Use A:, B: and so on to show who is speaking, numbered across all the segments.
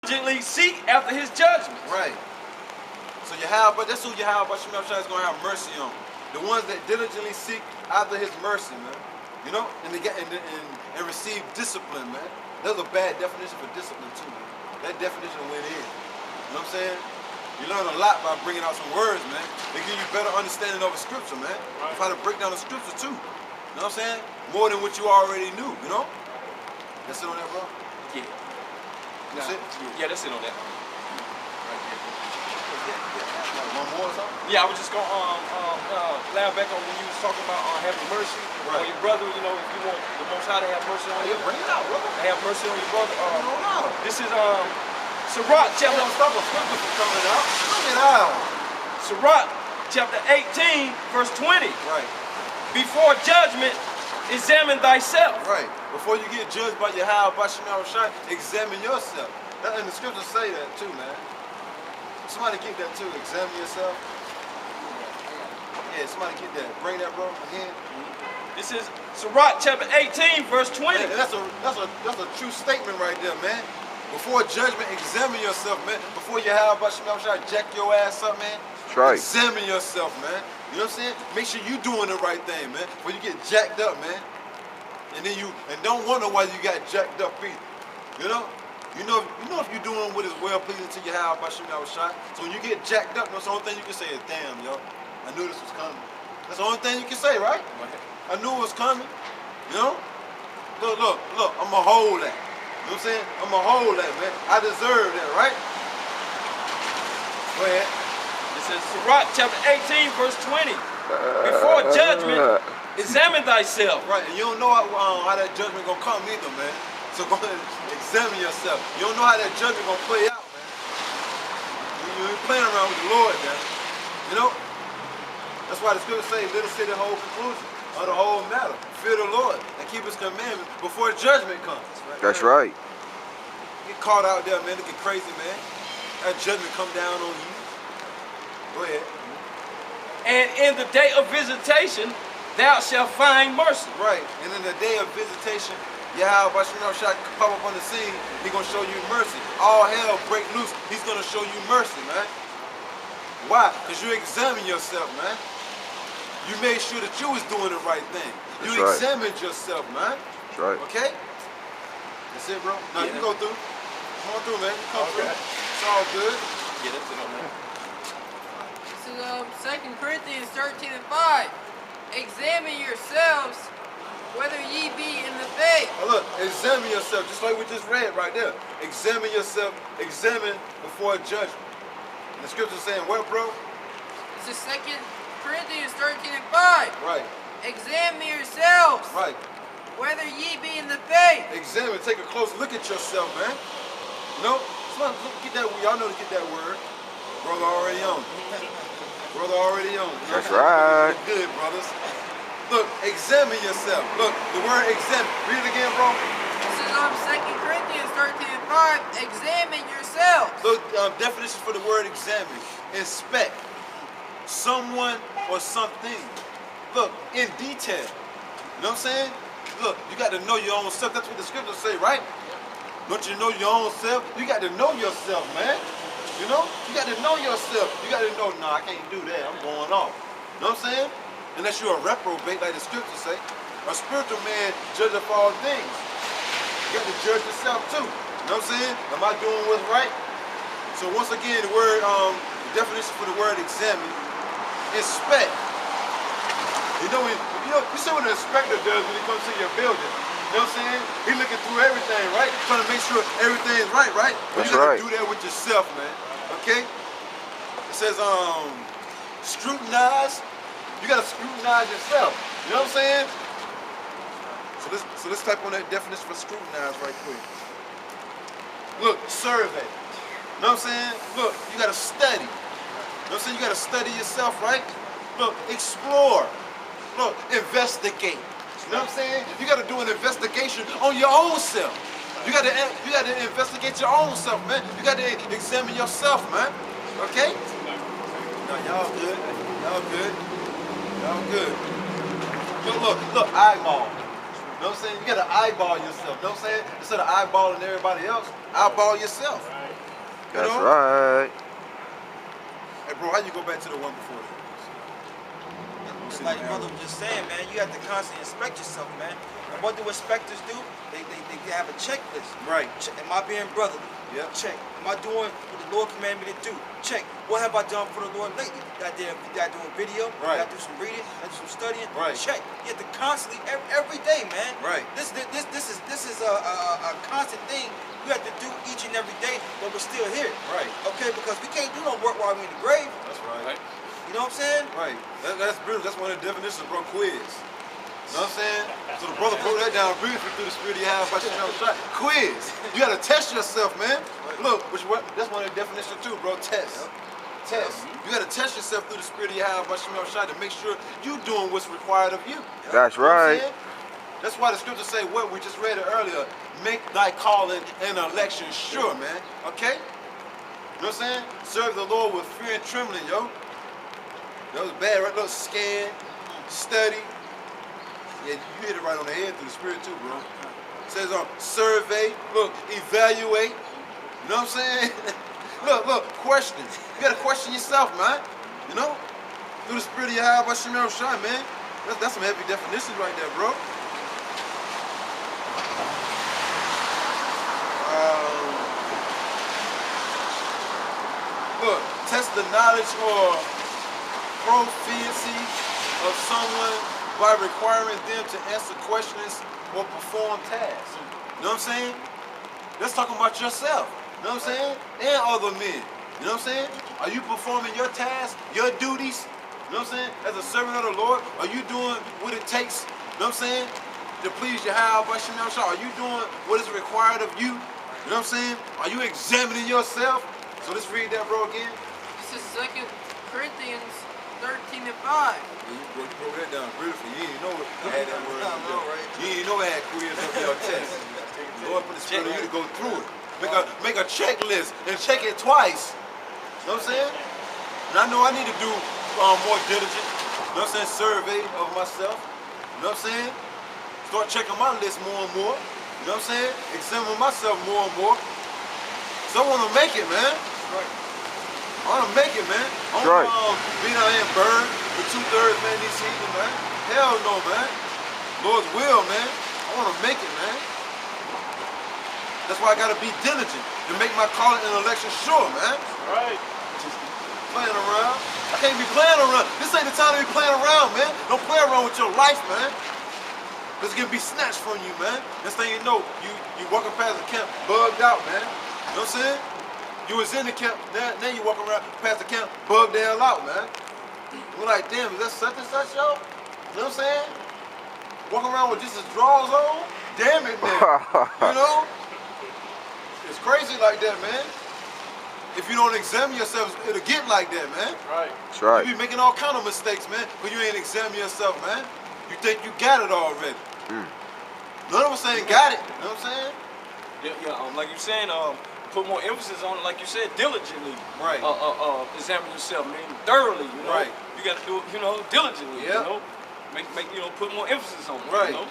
A: diligently seek after his judgment.
B: Right. So that's who Yahweh is going to have mercy on. The ones that diligently seek after his mercy, man. You know, and receive discipline, man. There's a bad definition for discipline too, man. That definition went in. You know what I'm saying? You learn a lot by bringing out some words, man. They give you better understanding of a scripture, man. Right. How to break down the scripture too. You know what I'm saying? More than what you already knew, you know? That's it on that, bro?
A: Yeah.
B: That's it?
A: Yeah, that's it on that.
B: Right there. One more or something?
A: Yeah, I was just going to laugh back on when you was talking about having mercy on your brother. You know, if you want the Most High to have mercy on you.
B: Bring it out, brother.
A: Have mercy on your brother. This is
B: Sirach chapter. Don't stop a scripture from coming out. Bring it out.
A: Sirach chapter 18, verse 20.
B: Right.
A: Before judgment, examine thyself.
B: Right. Before you get judged by Yahweh, examine yourself. And the scriptures say that too, man. Somebody get that too. Examine yourself. Yeah, somebody get that. Bring that, bro, again.
A: This is Sirach chapter 18, verse 20.
B: Man, that's a true statement right there, man. Before judgment, examine yourself, man. Before Yahweh jack your ass up, man.
C: That's right.
B: Examine yourself, man. You know what I'm saying? Make sure you doing the right thing, man. Before you get jacked up, man. And don't wonder why you got jacked up either. You know? You know if you're doing what is well pleasing to Yahweh by shooting out a shot. So when you get jacked up, that's the only thing you can say is, damn, yo, I knew this was coming. That's the only thing you can say, right? I knew it was coming. You know? Look, I'ma hold that. You know what I'm saying? I'ma hold that, man. I deserve that, right? Go ahead.
A: This is Sirach chapter 18, verse 20. Before judgment, examine thyself.
B: Right, and you don't know how that judgment gonna come either, man. So go ahead and examine yourself. You don't know how that judgment gonna play out, man. You ain't playing around with the Lord, man. You know? That's why the scripture says, let us say the whole conclusion of the whole matter. Fear the Lord and keep his commandments before judgment comes. Right?
C: That's right.
B: Get caught out there, man, looking crazy, man. That judgment come down on you. Go ahead.
A: And in the day of visitation, thou shalt find mercy.
B: Right, and in the day of visitation, Yahweh shall pop up on the scene. He's gonna show you mercy. All hell break loose. He's gonna show you mercy, man. Why? Because you examine yourself, man. You made sure that you was doing the right thing. You examined yourself, man.
C: That's right.
B: Okay? That's it, bro. Now you go through. Come on through, man. You come through. It's all good.
A: Yeah, that's it on that.
D: This is 2 Corinthians 13 and 5. Examine yourselves whether ye be in the faith.
B: Now look, examine yourself, just like we just read right there. Examine yourself, examine before judgment. And the scripture saying what, bro?
D: This is 2 Corinthians 13 and 5.
B: Right.
D: Examine yourselves.
B: Right.
D: Whether ye be in the faith.
B: Examine, take a close look at yourself, man. You know? Get that, y'all know to get that word. Brother already on. Brother already on.
C: That's right.
B: Good, brothers. Look, examine yourself. Look, the word examine. Read it again, bro.
D: This is 2 Corinthians 13 and 5. Examine yourselves.
B: Look, definition for the word examine. Inspect. Someone or something. Look, in detail. You know what I'm saying? Look, you got to know your own self. That's what the scriptures say, right? Don't you know your own self? You got to know yourself, man. You know? You got to know yourself. You got to know, nah, I can't do that. I'm going off. You know what I'm saying? Unless you're a reprobate, like the scriptures say. A spiritual man judges of all things. You got to judge yourself too. You know what I'm saying? Am I doing what's right? So once again, the word, the definition for the word examine, inspect. You see what an inspector does when he comes to your building. You know what I'm saying? He's looking through everything, right? Trying to make sure everything's right, right? But you got to do that with yourself, man. Okay? It says, scrutinize. You got to scrutinize yourself. You know what I'm saying? So let's type on that definition for scrutinize right quick. Look, survey. You know what I'm saying? Look, you got to study. You know what I'm saying? You got to study yourself, right? Look, explore. Look, investigate. You know what I'm saying? You got to do an investigation on your own self. You got to investigate your own self, man. You got to examine yourself, man. Okay? Now y'all good. Y'all good. Y'all good. Look, eyeball. You know what I'm saying? You got to eyeball yourself. You know what I'm saying? Instead of eyeballing everybody else, eyeball yourself.
C: That's
B: know?
C: right.
B: Hey, bro, how you go back to the one before that?
E: Just like the brother was just saying, man, you have to constantly inspect yourself, man. And what do inspectors do? They have a checklist.
B: Right.
E: Am I being brotherly?
B: Yep.
E: Check. Am I doing what the Lord commanded me to do? Check. What have I done for the Lord lately? Did I do a video?
B: Right.
E: Did I do some reading? Did I do some studying?
B: Right.
E: Check. You have to constantly, every day, man.
B: Right.
E: This is a constant thing you have to do each and every day, but we're still here.
B: Right.
E: Okay, because we can't do no work while we're in the grave.
B: That's right.
E: You know what I'm saying?
B: Right. That's beautiful. That's one of the definitions, bro. Quiz. You know what I'm saying? So the brother broke that down beautifully through the spirit you have by shot. Quiz. You gotta test yourself, man. Look, that's one of the definitions too, bro. Test. Test. You gotta test yourself through the spirit you have by shot to make sure you doing what's required of you.
C: That's
B: You know what I'm
C: right.
B: saying? That's why the scriptures say what we just read it earlier. Make thy calling and election sure, man. Okay? You know what I'm saying? Serve the Lord with fear and trembling, yo. That was bad, right? Look, scan, study. Yeah, you hit it right on the head through the spirit too, bro. It says survey, look, evaluate. You know what I'm saying? look, question. You gotta question yourself, man. You know? Through the spirit of Yahweh by Shemel Shai, man. That's some heavy definitions right there, bro. Look, test the knowledge or proficiency of someone by requiring them to answer questions or perform tasks. You know what I'm saying? That's talking about yourself. You know what I'm saying? And other men. You know what I'm saying? Are you performing your tasks, your duties? You know what I'm saying? As a servant of the Lord, are you doing what it takes? You know what I'm saying? To please Yahweh by Shemel Shah. Are you doing what is required of you? You know what I'm saying? Are you examining yourself? So let's read that, bro, again.
D: This is 2 Corinthians 13:5.
B: Yeah, you broke that down beautifully. You didn't know I had that word.
E: Right.
B: You didn't know I had quiz up your test. The Lord put the spirit on you to go through it. Make a checklist and check it twice. You know what I'm saying? And I know I need to do more diligent, you know what I'm saying, survey of myself. You know what I'm saying? Start checking my list more and more. You know what I'm saying? Examine myself more and more. So I want to make it, man.
E: Right.
B: I want to make it, man. I don't want to be down here and burn for 2/3, man, this season, man. Hell no, man. Lord's will, man. I want to make it, man. That's why I got to be diligent to make my calling and election sure, man.
A: Right.
B: Just playing around. I can't be playing around. This ain't the time to be playing around, man. Don't play around with your life, man. It's gonna be snatched from you, man. Next thing you know, you walking past the camp, bugged out, man. You know what I'm saying? You was in the camp, now you walking around past the camp, bugged the hell out, man. We're like, damn, is that such and such, yo? You know what I'm saying? Walking around with just his drawers on? Damn it, man. You know? It's crazy like that, man. If you don't examine yourself, it'll get like that, man.
A: Right.
C: That's right.
B: You be making all kind of mistakes, man, but you ain't examining yourself, man. You think you got it already. None of us ain't got it. You know what I'm saying?
A: Yeah, like you're saying, put more emphasis on it, like you said, diligently.
B: Right.
A: Examine yourself, man, thoroughly, you know.
B: Right.
A: You got to do it, you know, diligently,
B: Yep.
A: you know. Make, you know, put more emphasis on it,
B: Right.
A: you know.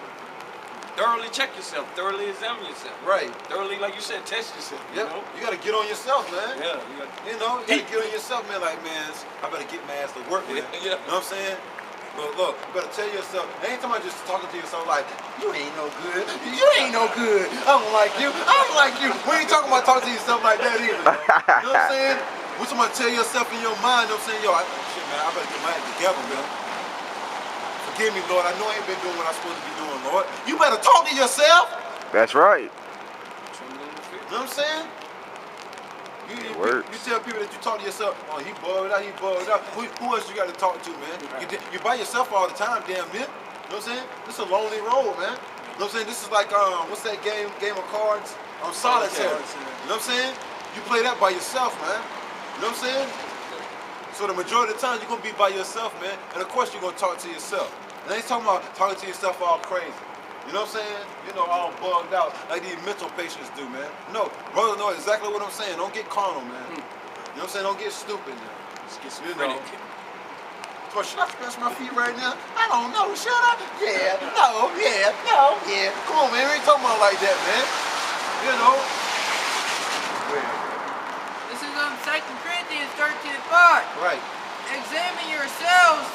A: Thoroughly check yourself, thoroughly examine yourself.
B: Right.
A: Thoroughly, like you said, test yourself, you
B: Yep.
A: know.
B: You gotta get on yourself, man.
A: Yeah, you got
B: You know, you gotta get on yourself, man, like, man, I better get my ass to work, man.
A: Yeah.
B: You know what I'm saying? But look, you better tell yourself, ain't somebody just talking to yourself like, you ain't no good. You ain't no good. I don't like you. I don't like you. We ain't talking about talking to yourself like that either. You know what I'm saying? When somebody tell yourself in your mind, you know what I'm saying, yo, shit, man, I better get my act together, man. Forgive me, Lord. I know I ain't been doing what I'm supposed to be doing, Lord. You better talk to yourself.
C: That's right.
A: trembling in the fear.
B: You know what I'm saying?
C: It works.
B: You tell people that you talk to yourself, oh, he bugged out, he bugged out. Who else you got to talk to, man? You by yourself all the time, damn near. You know what I'm saying? This is a lonely road, man. You know what I'm saying? This is like, what's that game of cards? Solitaire. You know what I'm saying? You play that by yourself, man. You know what I'm saying? So the majority of the time, you're going to be by yourself, man. And of course, you're going to talk to yourself. And I ain't talking about talking to yourself all crazy. You know what I'm saying? You know, all bugged out like these mental patients do, man. No, brothers know exactly what I'm saying. Don't get carnal, man. You know what I'm saying? Don't get stupid now. You know. But should I scratch my feet right now? I don't know. Should I? Yeah, no, yeah, no, yeah. Come on, man. We ain't talking about like that, man. You know.
D: This 13 and 5.
B: Right.
D: Examine yourselves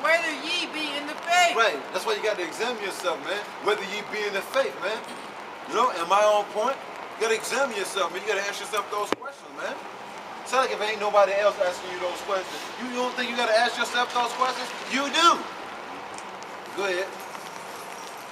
D: whether ye be in the faith.
B: Right. That's why you got to examine yourself, man. Whether ye be in the faith, man. You know, am I on point? You got to examine yourself, man. You got to ask yourself those questions, man. It's not like if ain't nobody else asking you those questions. You don't think you got to ask yourself those questions? You do. Go ahead.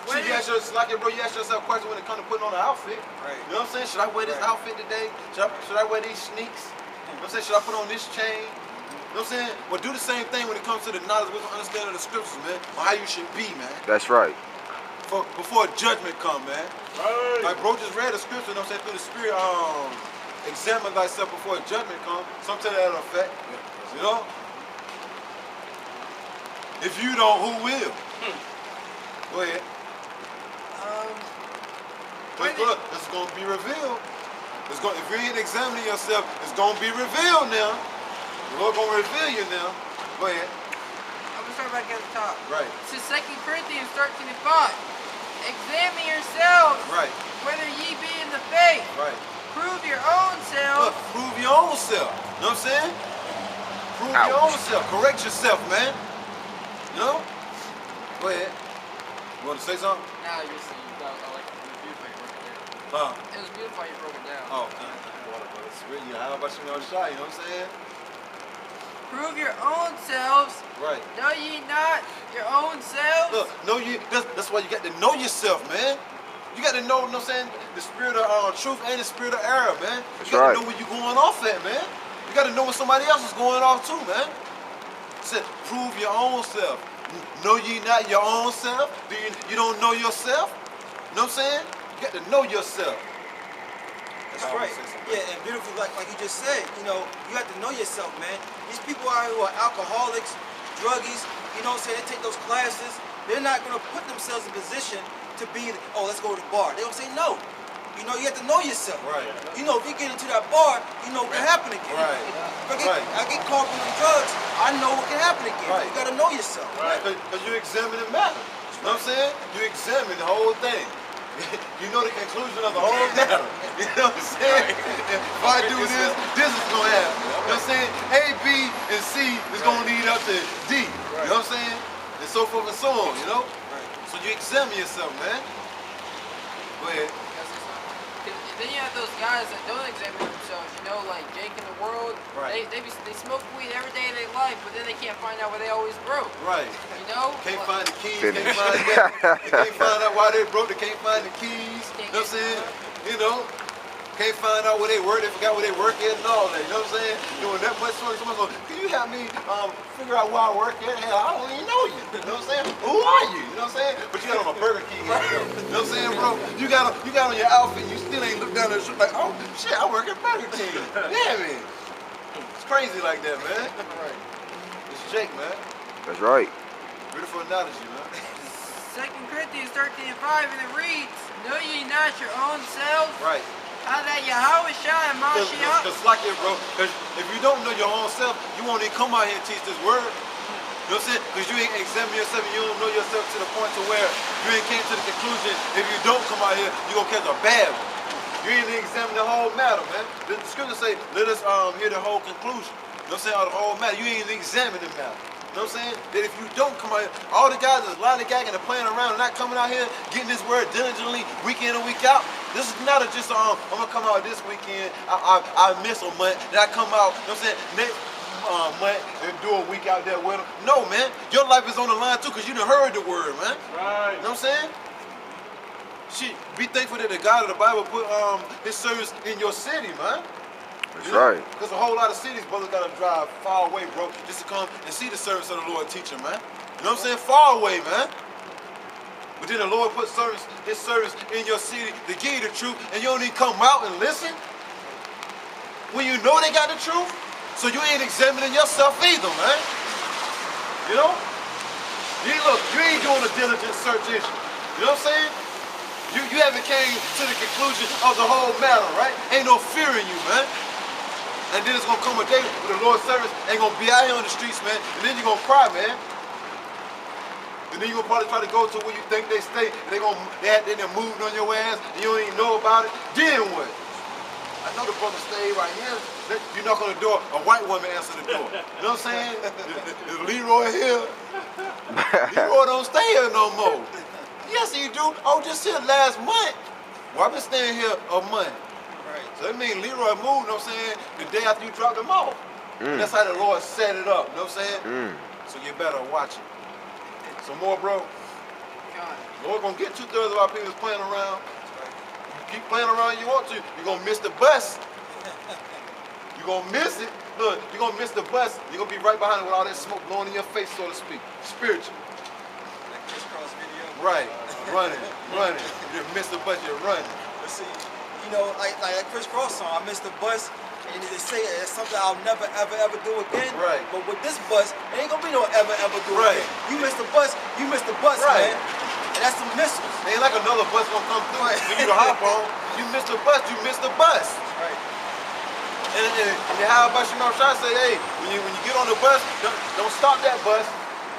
B: See, you ask yourself, like, bro, you ask yourself questions when it comes to putting on an outfit.
E: Right.
B: You know what I'm saying? Should I wear this outfit today? Should I wear these sneaks? You know what I'm saying? Should I put on this chain? You know what I'm saying? Well, do the same thing when it comes to the knowledge, wisdom, understanding of the scriptures, man. On how you should be, man.
C: That's right.
B: Before judgment come, man.
A: Right.
B: Like bro just read the scripture, you know what I'm saying, through the spirit, examine thyself before judgment come. Something to that effect. You know? If you don't, who will? Go ahead. Look, it's gonna be revealed. If you ain't examining yourself, it's gonna be revealed now. The Lord gonna reveal you now. Go ahead.
D: I'm gonna start back at the top.
B: Right.
D: This is 2 Corinthians 13 and 5. Examine yourselves
B: Right.
D: whether ye be in the faith.
B: Right.
D: Prove your own selves.
B: Look, prove your own self. You know what I'm saying? Prove your own self. Correct yourself, man. You know? Go ahead. You want to say something?
D: Nah, you see, I like it. It was beautiful how you broke it down.
B: Huh?
D: It was beautiful how you broke it down.
B: Oh, it's really, how about you know the shot, you know what I'm saying?
D: Prove your own selves.
B: Right.
D: Know ye not your own selves?
B: Look, that's why you got to know yourself, man. You got to know, you know what I'm saying, the spirit of truth and the spirit of error, man.
C: That's
B: you got
C: right.
B: to know where you're going off at, man. You got to know when somebody else is going off too, man. It said, prove your own self. Know ye not your own self? You don't know yourself? You know what I'm saying? You got to know yourself.
E: That's right. Yeah, and beautiful, like you just said, you know, you have to know yourself, man. These people out here who are alcoholics, druggies, you know what I'm saying, they take those classes, they're not going to put themselves in position to be, oh, let's go to the bar. They don't say no. You know, you have to know yourself.
B: Right.
E: You know, if you get into that bar, you know what can happen again.
B: Right.
E: If I get caught with the drugs, I know what can happen again.
B: Right.
E: You got to know yourself.
B: Right. Because you examine the matter. You know what I'm saying? You examine the whole thing. You know the conclusion of the whole matter. You know what I'm saying? If I do this, this is going to happen. You know what I'm saying? A, B, and C is going to lead up to D. You know what I'm saying? And so forth and so on, you know?
E: Right.
B: So you examine yourself, man. Go ahead.
D: Then you have those guys that don't examine themselves, you know, like Jake in the World.
B: Right.
D: They smoke weed every day of their life, but then they can't find out where they always broke.
B: Right.
D: You know?
B: Can't
D: Like,
B: find the keys,
C: Finish.
B: can't find that. They can't find out why they broke, they can't find the keys. You know what I'm saying? You know? Can't find out where they work, they forgot where they work at and all that. You know what I'm saying? Doing that much work, someone goes, can you help me figure out where I work at? Hell, I don't even know you. You know what I'm saying? Who are you? You know what I'm saying? But you got on a Burger King. You know what I'm saying, bro? You got on your outfit, you still ain't look down there and like, oh shit, I work at Burger King. Yeah, man. It's crazy like that, man. It's Jake, man.
C: That's right.
B: Beautiful analogy, man.
D: 2 Corinthians 13 and 5, and it reads, know ye not your own selves?
B: Right.
D: How that Yahweh Shai and Mashiach.
B: Because like it, bro. Because if you don't know your own self, you won't even come out here and teach this word. You know what I'm saying? Because you ain't examining yourself and you don't know yourself to the point to where you ain't came to the conclusion, if you don't come out here, you're going to catch a bad one. You ain't examine the whole matter, man. The scripture say, let us hear the whole conclusion. You know what I'm saying? Or the whole matter. You ain't examining the matter. You know what I'm saying? That if you don't come out here, all the guys that's lollygagging and playing around and not coming out here, getting this word diligently week in and week out, this is not just I'm gonna come out this weekend, I miss a month, then I come out, you know what I'm saying, next month and do a week out there with them. No, man, your life is on the line too, because you done heard the word, man.
A: Right.
B: You know what I'm saying? Shit, be thankful that the God of the Bible put his service in your city, man.
C: That's right.
B: Because a whole lot of cities, brothers gotta drive far away, bro, just to come and see the service of the Lord teaching, man. You know what I'm saying? Far away, man. But then the Lord put his service in your city to give you the truth, and you don't even come out and listen when you know they got the truth. So you ain't examining yourself either, man. You know? You ain't doing a diligent search issue. You know what I'm saying? You haven't came to the conclusion of the whole matter, right? Ain't no fear in you, man. And then it's gonna come a day where the Lord's service ain't gonna be out here on the streets, man. And then you're gonna cry, man. And then you're gonna probably try to go to where you think they stay, and they done moved on your ass, and you don't even know about it. Then what? I know the brother stay right here. You knock on the door, a white woman answer the door. You know what I'm saying? Is Leroy here? Leroy don't stay here no more. Yes, he do. I was just here last month. Well, I've been staying here a month.
E: Right.
B: So that means Leroy moved, you know what I'm saying, the day after you dropped him off. That's how the Lord set it up, you know what I'm saying? So you better watch it. Some more, bro. Lord gonna get 2/3 of our people playing around. You keep playing around you want to, you're gonna miss the bus. You're gonna miss it. Look, you're gonna miss the bus. You're gonna be right behind it with all that smoke blowing in your face, so to speak. Spiritual.
E: That crisscross video.
B: Right. Running. You miss the bus, you're running.
E: But see, you know, like that crisscross song, I missed the bus. And they say it's something I'll never, ever do again.
B: Right.
E: But with this bus, it ain't gonna be no ever do
B: Right.
E: again. You miss the bus,
B: Right.
E: man. And that's some missiles.
B: It ain't like another bus gonna come through for you to hop on. You miss the bus, you miss the bus.
E: Right.
B: And how about you know try to say, hey, when you get on the bus, don't stop that bus.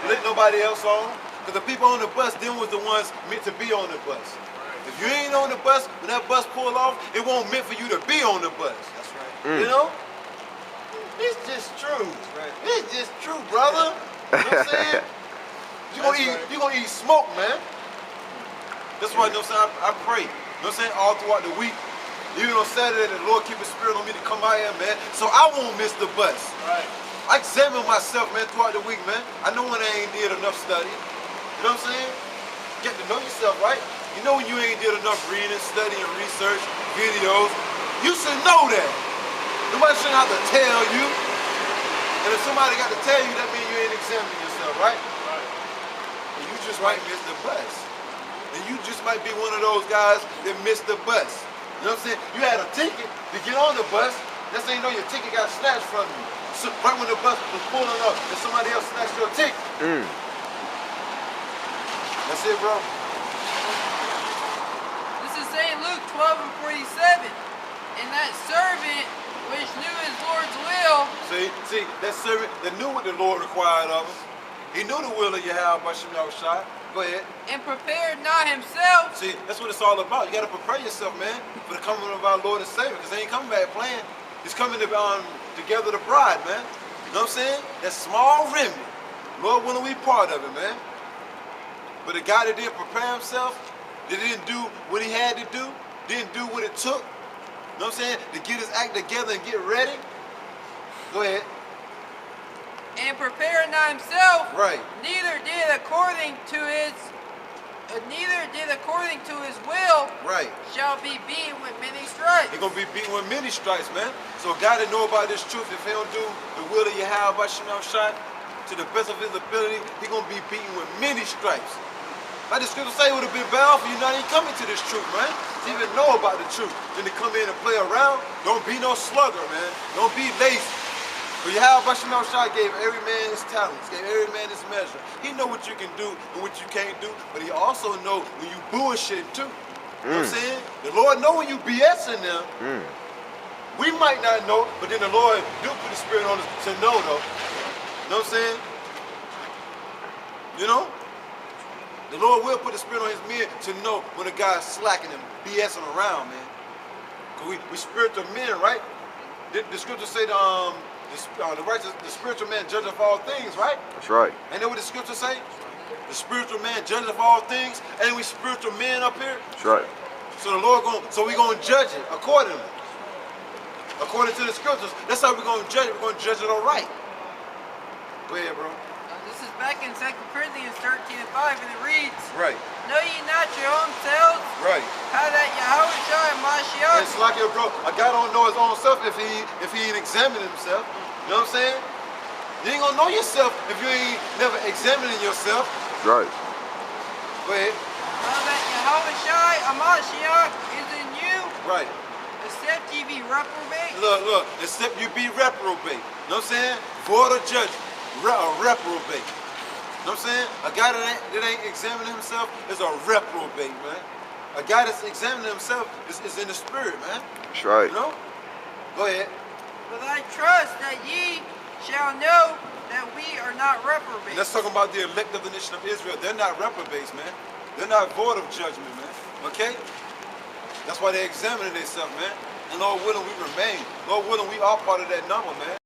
B: Let nobody else on. Because the people on the bus, them was the ones meant to be on the bus. If you ain't on the bus, when that bus pull off, it won't meant for you to be on the bus.
E: That's right.
B: You know? It's just true.
E: Right.
B: It's just true, brother. You know what I'm saying? You gonna eat smoke, man. That's why, you know what I'm saying, I pray. You know what I'm saying? All throughout the week. Even on Saturday, the Lord keep his spirit on me to come out here, man. So I won't miss the bus.
A: Right.
B: I examine myself, man, throughout the week, man. I know when I ain't did enough study. You know what I'm saying? Get to know yourself, right? You know when you ain't did enough reading, studying, research, videos. You should know that. Nobody shouldn't have to tell you. And if somebody got to tell you, that means you ain't examining yourself, right?
A: Right.
B: And you just might miss the bus. And you just might be one of those guys that missed the bus. You know what I'm saying? You had a ticket to get on the bus. That's how you know your ticket got snatched from you. So right when the bus was pulling up and somebody else snatched your ticket. That's it, bro.
D: This is St. Luke 12:47. And that servant which knew his Lord's will.
B: See, that servant that knew what the Lord required of him. He knew the will of Yahweh Shai. Go ahead.
D: And prepared not himself.
B: See, that's what it's all about. You got to prepare yourself, man, for the coming of our Lord and Savior, because they ain't coming back playing. He's coming to together the bride, man. You know what I'm saying? That small remnant. Lord willing, we part of it, man. But the guy that didn't prepare himself, that didn't do what he had to do, didn't do what it took, you know what I'm saying, to get his act together and get ready. Go ahead.
D: And prepared not himself.
B: Right.
D: Neither did according to his will.
B: Right.
D: Shall be beaten with many stripes.
B: He's going to be beaten with many stripes, man. So a guy that know about this truth, if he don't do the will of Yahweh Shai to the best of his ability, he's going to be beaten with many stripes. Like the scripture say, it would have been better for you not even coming to this truth, man. To even know about the truth. Than to come in and play around. Don't be no slugger, man. Don't be lazy. But Yahweh Shai gave every man his talents, gave every man his measure. He know what you can do and what you can't do, but he also know when you bullshitting too. You know what I'm saying? The Lord know when you BSing them. We might not know, but then the Lord do put the spirit on us to know though. You know what I'm saying? You know? The Lord will put the spirit on his men to know when a guy's slacking and BSing around, man. Cause we spiritual men, right? The scripture say the spiritual man judge of all things, right?
C: That's right.
B: Ain't that what the scripture say? The spiritual man judge of all things. Ain't we spiritual men up here?
C: That's right.
B: So the Lord we gonna judge it accordingly. According to the scriptures. That's how we're gonna judge it. We're gonna judge it all right. Go ahead, bro.
D: This is back in 2 Corinthians 13:5, and it reads,
B: Right.
D: Know ye not your own selves?
B: Right.
D: How that Yahweh Shai and Mashiach.
B: It's like your bro. A guy don't know his own self if he ain't examining himself. You know what I'm saying? You ain't gonna know yourself if you ain't never examining yourself.
C: That's right.
B: Go ahead.
D: How that Yahweh Shai and Mashiach is in you.
B: Right.
D: Except ye be reprobate.
B: Look. Except you be reprobate. You know what I'm saying? Void of judgment. Reprobate. You know what I'm saying? A guy that ain't examining himself is a reprobate, man. A guy that's examining himself is in the spirit, man.
C: That's right.
B: You know? Go ahead.
D: But I trust that ye shall know that we are not reprobates.
B: Let's talk about the elect of the nation of Israel. They're not reprobates, man. They're not void of judgment, man. Okay? That's why they're examining themselves, man. And Lord willing, we remain. Lord willing, we are part of that number, man.